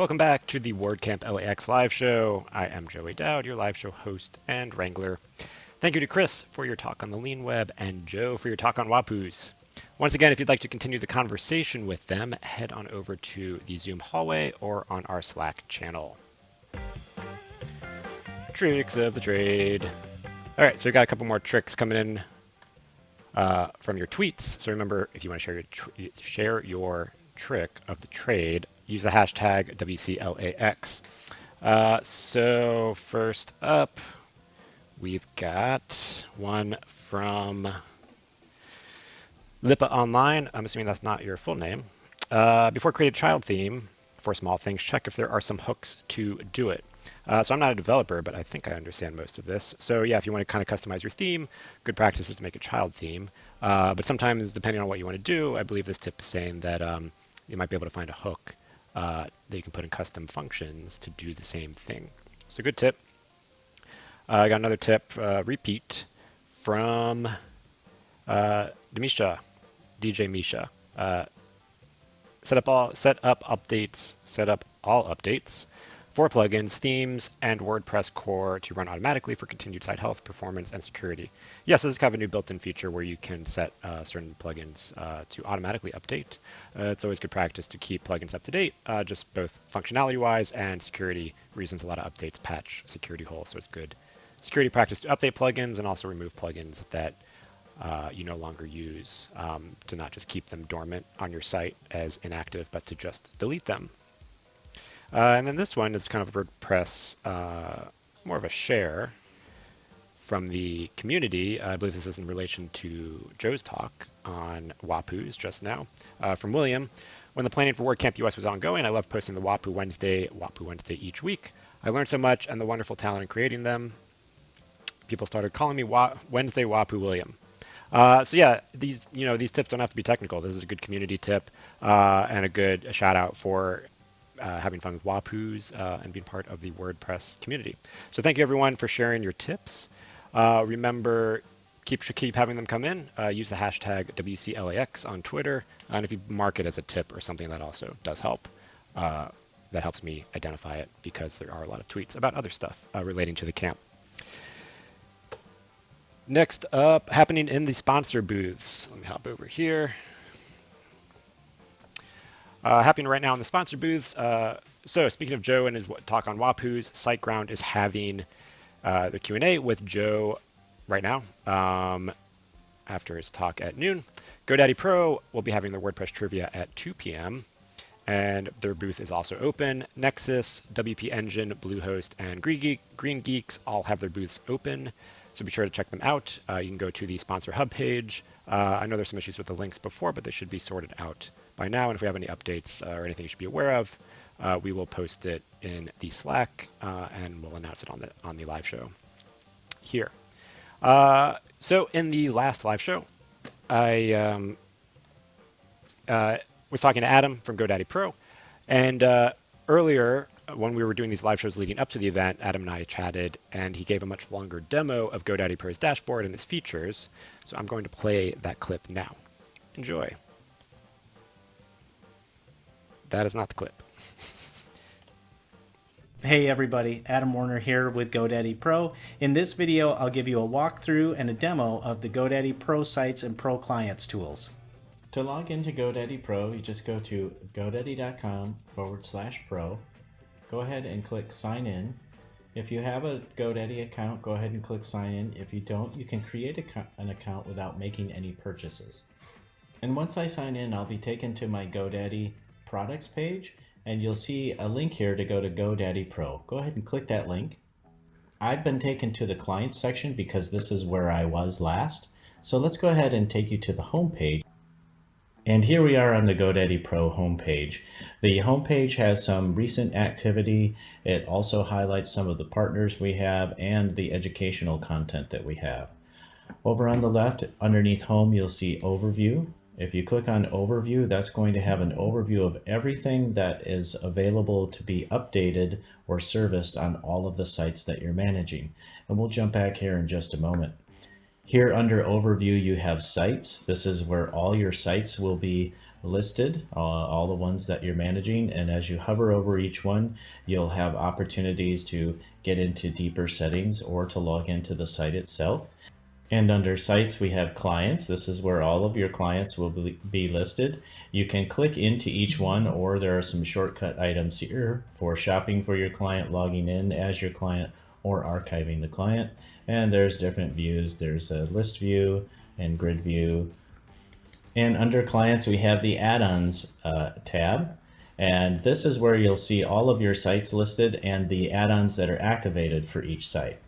Welcome back to the WordCamp LAX live show. I am Joey Dowd, your live show host and wrangler. Thank you to Chris for your talk on the lean web and Joe for your talk on WAPUs. Once again, if you'd like to continue the conversation with them, head on over to the Zoom hallway or on our Slack channel. Tricks of the trade. All right, so we got a couple more tricks coming in from your tweets. So remember, if you want to share your trick of the trade, use the hashtag WCLAX. So first up, we've got one from Lipa Online. I'm assuming that's not your full name. Before create a child theme for small things, check if there are some hooks to do it. So I'm not a developer, but I think I understand most of this. So yeah, if you want to kind of customize your theme, good practice is to make a child theme. But sometimes, depending on what you want to do, I believe this tip is saying that you might be able to find a hook that you can put in custom functions to do the same thing. So good tip. I got another tip, repeat, from DJ Misha. Set up all updates for plugins, themes, and WordPress core to run automatically for continued site health, performance, and security. Yes, this is kind of a new built-in feature where you can set certain plugins to automatically update. It's always good practice to keep plugins up to date, just both functionality-wise and security reasons. A lot of updates patch security holes, so it's good security practice to update plugins and also remove plugins that you no longer use, to not just keep them dormant on your site as inactive, but to just delete them. And then this one is kind of WordPress, more of a share from the community. I believe this is in relation to Joe's talk on WAPUs just now, from William. When the planning for WordCamp US was ongoing, I loved posting the WAPU Wednesday each week. I learned so much and the wonderful talent in creating them. People started calling me Wednesday WAPU William. So yeah, these tips don't have to be technical. This is a good community tip and a shout out for having fun with WAPUs and being part of the WordPress community. So thank you everyone for sharing your tips. Remember, keep having them come in. Use the hashtag WCLAX on Twitter, and if you mark it as a tip or something, that also does help. That helps me identify it because there are a lot of tweets about other stuff relating to the camp. Next up, happening in the sponsor booths. Let me hop over here. Happening right now in the sponsor booths. So speaking of Joe and his talk on WAPUs, SiteGround is having the Q&A with Joe right now after his talk at noon. Godaddy Pro will be having their WordPress trivia at 2 p.m. And their booth is also open. Nexus, WP Engine, Bluehost, and Green Geeks all have their booths open. So be sure to check them out. You can go to the sponsor hub page. I know there's some issues with the links before, but they should be sorted out by now. And if we have any updates or anything you should be aware of, we will post it in the Slack and we'll announce it on the live show here. So in the last live show, I was talking to Adam from Godaddy Pro, and earlier when we were doing these live shows leading up to the event, Adam and I chatted, and he gave a much longer demo of Godaddy Pro's dashboard and its features. So I'm going to play that clip now. Enjoy. That is not the clip. Hey everybody, Adam Warner here with Godaddy Pro. In this video, I'll give you a walkthrough and a demo of the Godaddy Pro Sites and Pro Clients tools. To log into Godaddy Pro, you just go to godaddy.com/pro. Go ahead and click sign in. If you have a GoDaddy account, go ahead and click sign in. If you don't, you can create an account without making any purchases. And once I sign in, I'll be taken to my GoDaddy products page, and you'll see a link here to go to Godaddy Pro. Go ahead and click that link. I've been taken to the clients section because this is where I was last. So let's go ahead and take you to the home page. And here we are on the Godaddy Pro homepage. The homepage has some recent activity. It also highlights some of the partners we have and the educational content that we have. Over on the left, underneath home, you'll see overview. If you click on overview, that's going to have an overview of everything that is available to be updated or serviced on all of the sites that you're managing. And we'll jump back here in just a moment. Here under overview, you have sites. This is where all your sites will be listed, all the ones that you're managing. And as you hover over each one, you'll have opportunities to get into deeper settings or to log into the site itself. And under sites, we have clients. This is where all of your clients will be listed. You can click into each one, or there are some shortcut items here for shopping for your client, logging in as your client, or archiving the client. And there's different views. There's a list view and grid view. And under clients, we have the add-ons tab. And this is where you'll see all of your sites listed and the add-ons that are activated for each site.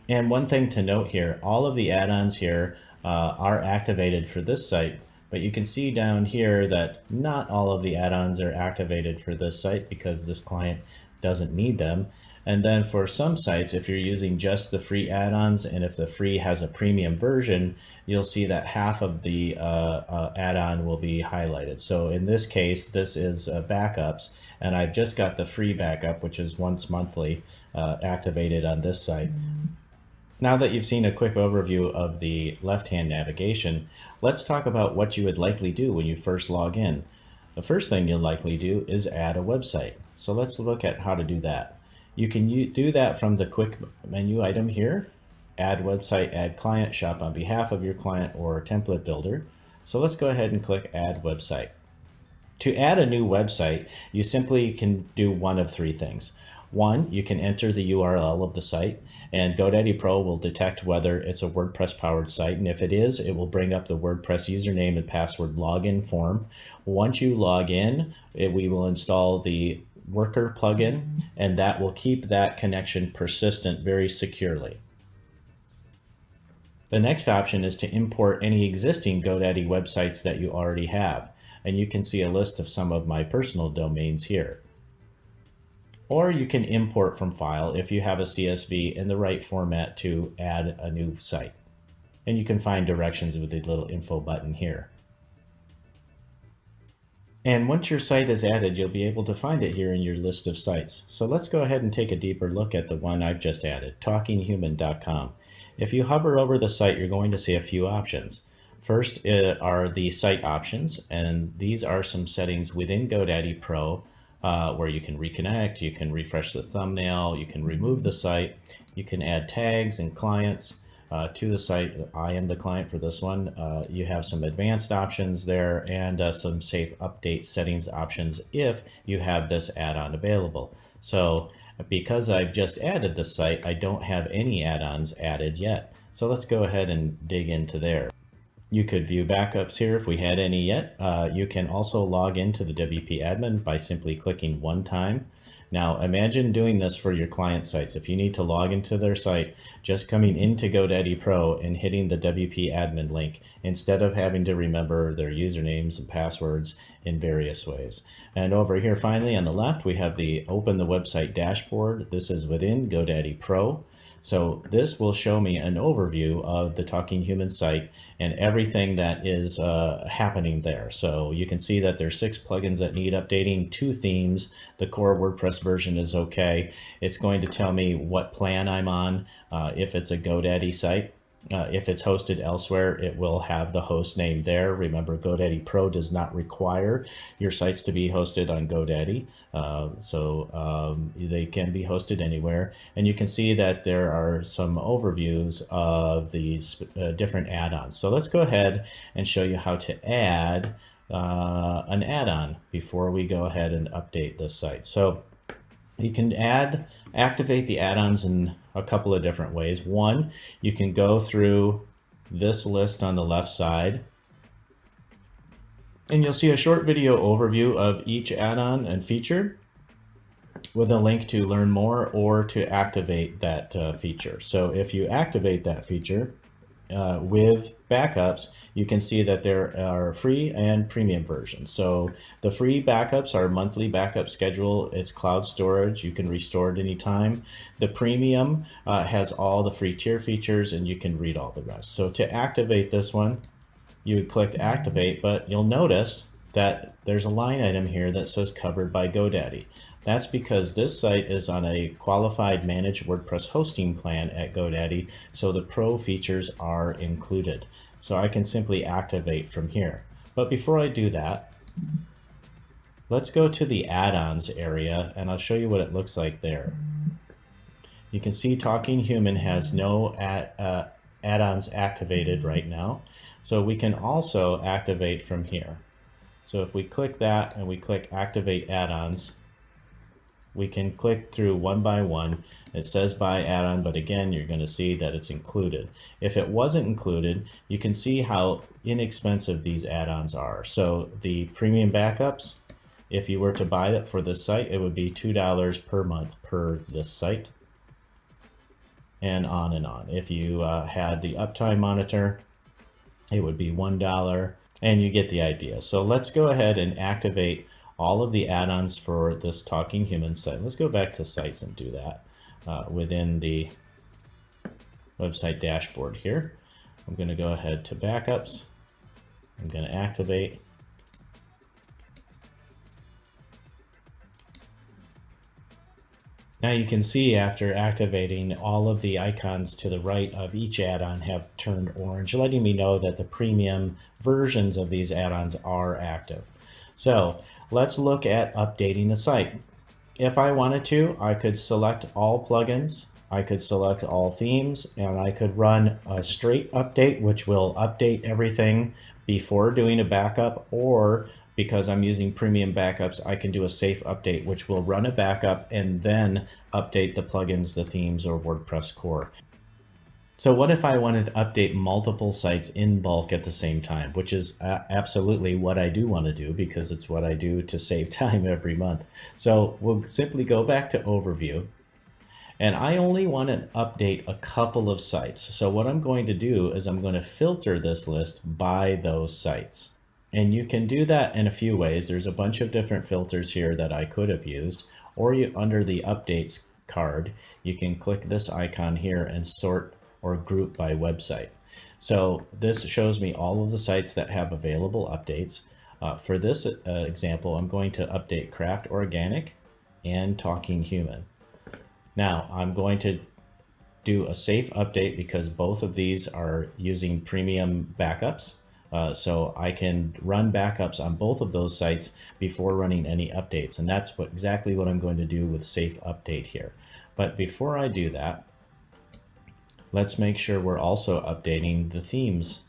And one thing to note here, all of the add-ons here are activated for this site, but you can see down here that not all of the add-ons are activated for this site because this client doesn't need them. And then for some sites, if you're using just the free add-ons, and if the free has a premium version, you'll see that half of the add-on will be highlighted. So in this case, this is backups, and I've just got the free backup, which is once monthly, activated on this site. Now that you've seen a quick overview of the left-hand navigation, let's talk about what you would likely do when you first log in. The first thing you'll likely do is add a website. So let's look at how to do that. You can do that from the quick menu item here, add website, add client, shop on behalf of your client, or template builder. So let's go ahead and click add website. To add a new website, you simply can do one of three things. One, you can enter the URL of the site, and GoDaddy Pro will detect whether it's a WordPress powered site, and if it is, it will bring up the WordPress username and password login form. Once you log in, we will install the worker plugin, and that will keep that connection persistent very securely. The next option is to import any existing GoDaddy websites that you already have, and you can see a list of some of my personal domains here. Or you can import from file if you have a CSV in the right format to add a new site. And you can find directions with the little info button here. And once your site is added, you'll be able to find it here in your list of sites. So let's go ahead and take a deeper look at the one I've just added, talkinghuman.com. If you hover over the site, you're going to see a few options. First are the site options, and these are some settings within GoDaddy Pro where you can reconnect, you can refresh the thumbnail, you can remove the site, you can add tags and clients to the site. I am the client for this one. You have some advanced options there and some safe update settings options if you have this add-on available. So because I've just added this site, I don't have any add-ons added yet. So let's go ahead and dig into there. You could view backups here if we had any yet. You can also log into the WP admin by simply clicking one time. Now imagine doing this for your client sites. If you need to log into their site, just coming into GoDaddy Pro and hitting the WP admin link instead of having to remember their usernames and passwords in various ways. And over here finally on the left, we have the open the website dashboard. This is within GoDaddy Pro. So this will show me an overview of the Talking Human site and everything that is happening there. So you can see that there's 6 plugins that need updating, 2 themes. The core WordPress version is okay. It's going to tell me what plan I'm on if it's a GoDaddy site. If it's hosted elsewhere, it will have the host name there. Remember, GoDaddy Pro does not require your sites to be hosted on GoDaddy. They can be hosted anywhere. And you can see that there are some overviews of these different add-ons. So let's go ahead and show you how to add an add-on before we go ahead and update this site. So you can activate the add-ons in a couple of different ways. One, you can go through this list on the left side, and you'll see a short video overview of each add-on and feature with a link to learn more or to activate that feature. So if you activate that feature with backups, you can see that there are free and premium versions. So the free backups are monthly backup schedule. It's cloud storage. You can restore it anytime. The premium has all the free tier features, and you can read all the rest. So to activate this one, you would click activate, but you'll notice that there's a line item here that says covered by GoDaddy. That's because this site is on a qualified managed WordPress hosting plan at GoDaddy, so the Pro features are included. So I can simply activate from here. But before I do that, let's go to the add-ons area and I'll show you what it looks like there. You can see Talking Human has no add-ons activated right now. So we can also activate from here. So if we click that and we click Activate Add-ons, we can click through one by one. It says by add-on, but again, you're going to see that it's included. If it wasn't included, you can see how inexpensive these add-ons are. So the premium backups, if you were to buy it for this site, it would be $2 per month per this site, and on and on. If you had the uptime monitor, it would be $1, and you get the idea. So let's go ahead and activate all of the add-ons for this Talking Human site. Let's go back to sites and do that within the website dashboard here. I'm going to go ahead to backups. I'm going to activate. Now you can see after activating, all of the icons to the right of each add-on have turned orange, letting me know that the premium versions of these add-ons are active. So let's look at updating the site. If I wanted to, I could select all plugins, I could select all themes, and I could run a straight update, which will update everything before doing a backup, or because I'm using premium backups, I can do a safe update, which will run a backup and then update the plugins, the themes, or WordPress core. So what if I wanted to update multiple sites in bulk at the same time, which is absolutely what I do want to do because it's what I do to save time every month. So we'll simply go back to overview, and I only want to update a couple of sites. So what I'm going to do is I'm going to filter this list by those sites. And you can do that in a few ways. There's a bunch of different filters here that I could have used, or under the updates card, you can click this icon here and sort or group by website. So this shows me all of the sites that have available updates. For this example, I'm going to update Craft Organic and Talking Human. Now I'm going to do a safe update because both of these are using premium backups. So I can run backups on both of those sites before running any updates. And that's exactly what I'm going to do with safe update here. But before I do that, let's make sure we're also updating the themes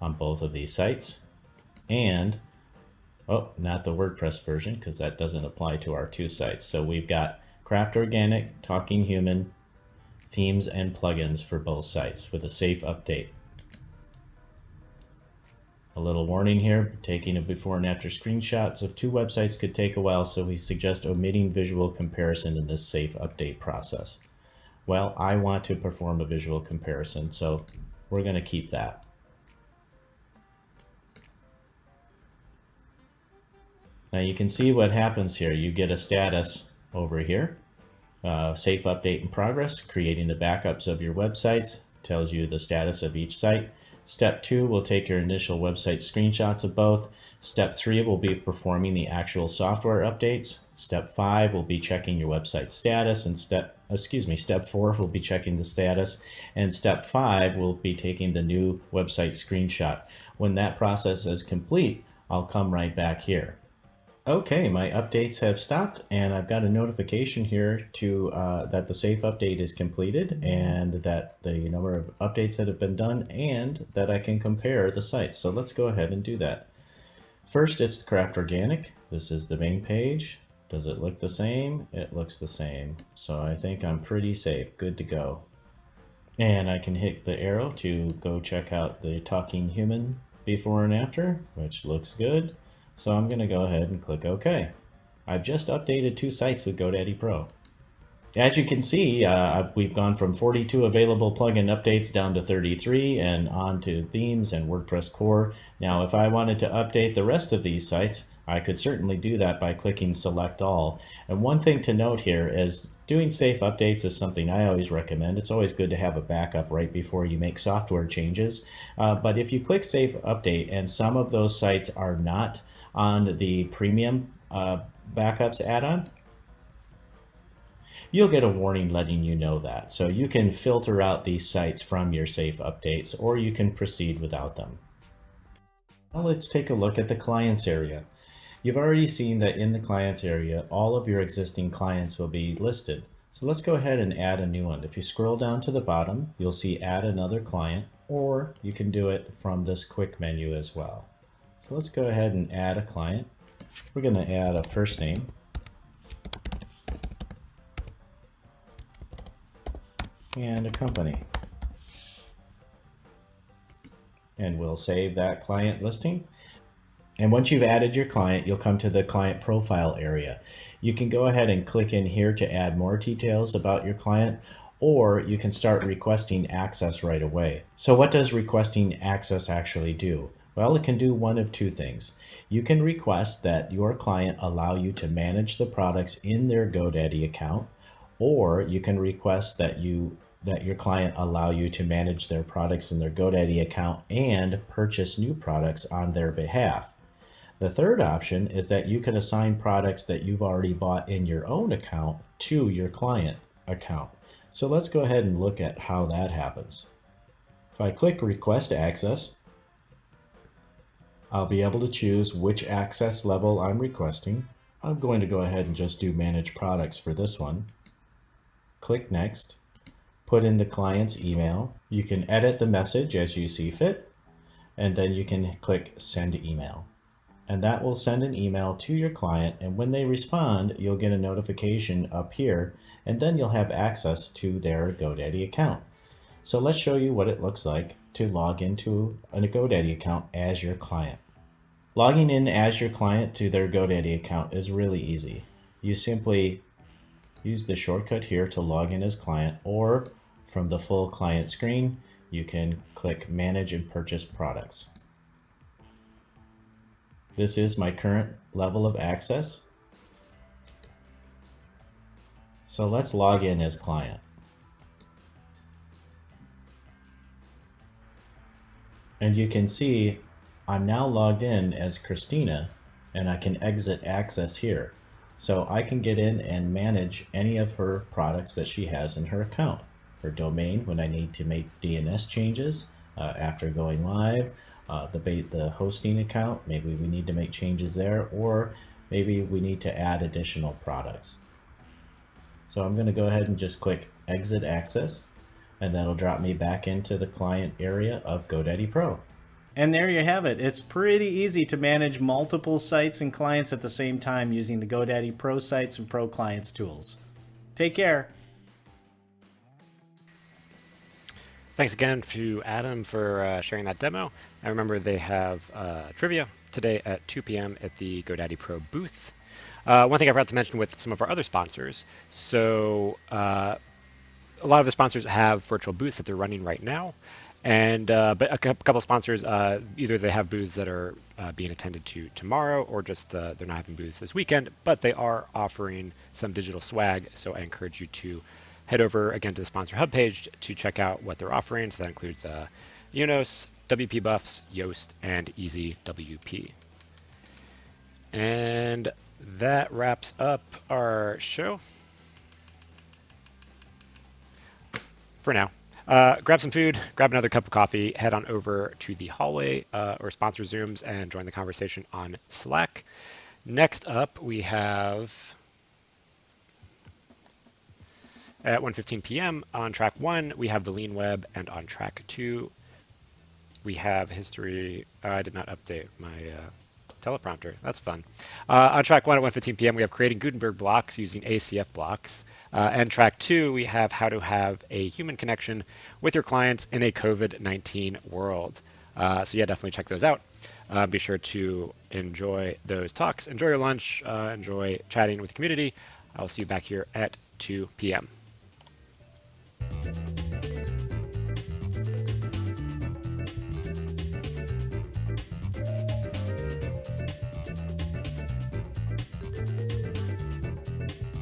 on both of these sites. And, oh, not the WordPress version because that doesn't apply to our two sites. So we've got Craft Organic, Talking Human, themes, and plugins for both sites with a safe update. A little warning here, taking a before and after screenshots of two websites could take a while, so we suggest omitting visual comparison in this safe update process. Well, I want to perform a visual comparison, so we're going to keep that. Now you can see what happens here. You get a status over here, safe update in progress, creating the backups of your websites, tells you the status of each site. Step 2 will take your initial website screenshots of both. Step 3 will be performing the actual software updates. Step 5 will be checking your website status, and step 4 will be checking the status, and step 5 will be taking the new website screenshot. When that process is complete, I'll come right back here. Okay, my updates have stopped, and I've got a notification here to that the safe update is completed and that the number of updates that have been done, and that I can compare the sites. So let's go ahead and do that. First, it's Craft Organic. This is the main page. Does it look the same? It looks the same. So I think I'm pretty safe, good to go. And I can hit the arrow to go check out the Talking Human before and after, which looks good. So I'm going to go ahead and click OK. I've just updated two sites with Godaddy Pro. As you can see, we've gone from 42 available plugin updates down to 33 and on to themes and WordPress core. Now, if I wanted to update the rest of these sites, I could certainly do that by clicking Select All. And one thing to note here is doing safe updates is something I always recommend. It's always good to have a backup right before you make software changes. But if you click Safe Update and some of those sites are not on the premium backups add-on, you'll get a warning letting you know that. So you can filter out these sites from your safe updates, or you can proceed without them. Now let's take a look at the clients area. You've already seen that in the clients area, all of your existing clients will be listed. So let's go ahead and add a new one. If you scroll down to the bottom, you'll see add another client, or you can do it from this quick menu as well. So let's go ahead and add a client. We're going to add a first name. And a company. And we'll save that client listing. And once you've added your client, you'll come to the client profile area. You can go ahead and click in here to add more details about your client, or you can start requesting access right away. So what does requesting access actually do? Well, it can do one of two things. You can request that your client allow you to manage the products in their GoDaddy account, or you can request that your client allow you to manage their products in their GoDaddy account and purchase new products on their behalf. The third option is that you can assign products that you've already bought in your own account to your client account. So let's go ahead and look at how that happens. If I click Request Access, I'll be able to choose which access level I'm requesting. I'm going to go ahead and just do Manage Products for this one. Click Next. Put in the client's email. You can edit the message as you see fit, and then you can click Send Email. And that will send an email to your client, and when they respond, you'll get a notification up here, and then you'll have access to their GoDaddy account. So let's show you what it looks like to log into a GoDaddy account as your client. Logging in as your client to their GoDaddy account is really easy. You simply use the shortcut here to log in as client, or from the full client screen, you can click Manage and Purchase Products. This is my current level of access. So let's log in as client. And you can see I'm now logged in as Christina, and I can exit access here. So I can get in and manage any of her products that she has in her account. Her domain when I need to make DNS changes after going live, the hosting account, maybe we need to make changes there, or maybe we need to add additional products. So I'm going to go ahead and just click Exit Access, and that'll drop me back into the client area of GoDaddy Pro. And there you have it. It's pretty easy to manage multiple sites and clients at the same time using the GoDaddy Pro Sites and Pro Clients tools. Take care. Thanks again to Adam for sharing that demo. I remember they have trivia today at 2 p.m. at the GoDaddy Pro booth. One thing I forgot to mention with some of our other sponsors. So a lot of the sponsors have virtual booths that they're running right now. And but a couple of sponsors, either they have booths that are being attended to tomorrow, or just they're not having booths this weekend, but they are offering some digital swag. So I encourage you to head over again to the sponsor hub page to check out what they're offering. So that includes Unos, WP Buffs, Yoast, and Easy WP. And that wraps up our show for now. Grab some food, grab another cup of coffee, head on over to the hallway or sponsor Zooms and join the conversation on Slack. Next up, we have at 1:15 p.m. on track 1, we have the Lean Web, and on track 2, we have history. I did not update my teleprompter. That's fun. On track 1 at 1:15 p.m., we have creating Gutenberg blocks using ACF blocks. And track 2, we have how to have a human connection with your clients in a COVID-19 world. So yeah, definitely check those out. Be sure to enjoy those talks. Enjoy your lunch. Enjoy chatting with the community. I'll see you back here at 2 p.m.